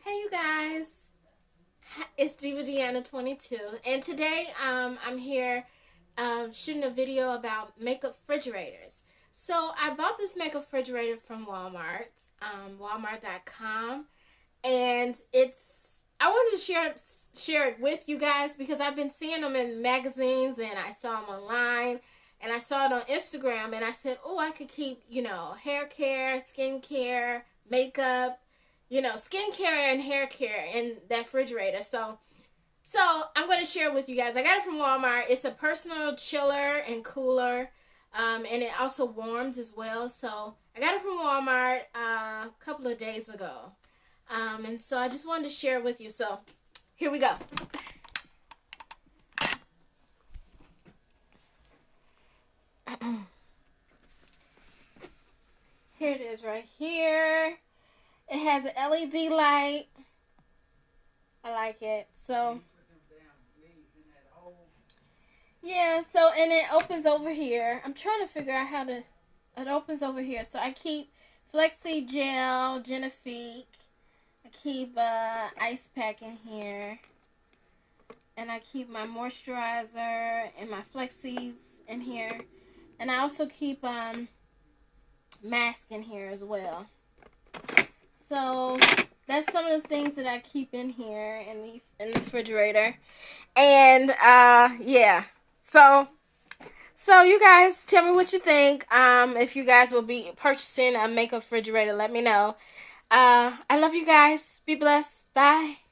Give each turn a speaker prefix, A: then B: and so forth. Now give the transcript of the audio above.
A: Hey you guys, it's Diva Deanna 22, and today I'm here shooting a video about makeup refrigerators. So I bought this makeup refrigerator from Walmart, Walmart.com, and I wanted to share it with you guys because I've been seeing them in magazines and I saw them online and I saw it on Instagram and I said, oh, I could keep hair care, skin care, makeup, skincare and hair care in that refrigerator. So I'm going to share it with you guys. I got it from Walmart. It's a personal chiller and cooler, and it also warms as well. So I got it from Walmart a couple of days ago, and so I just wanted to share it with you. So here we go. Here it is right here. It has an LED light. I like it. So yeah, so and it opens over here. I'm trying to figure out how to it opens over here. So I keep Flexi Gel, Genifique. I keep ice pack in here. And I keep my moisturizer and my Flexies in here. And I also keep mask in here as well. So that's some of the things that I keep in here in the refrigerator. And yeah. So you guys tell me what you think. If you guys will be purchasing a makeup refrigerator, let me know. I love you guys. Be blessed. Bye.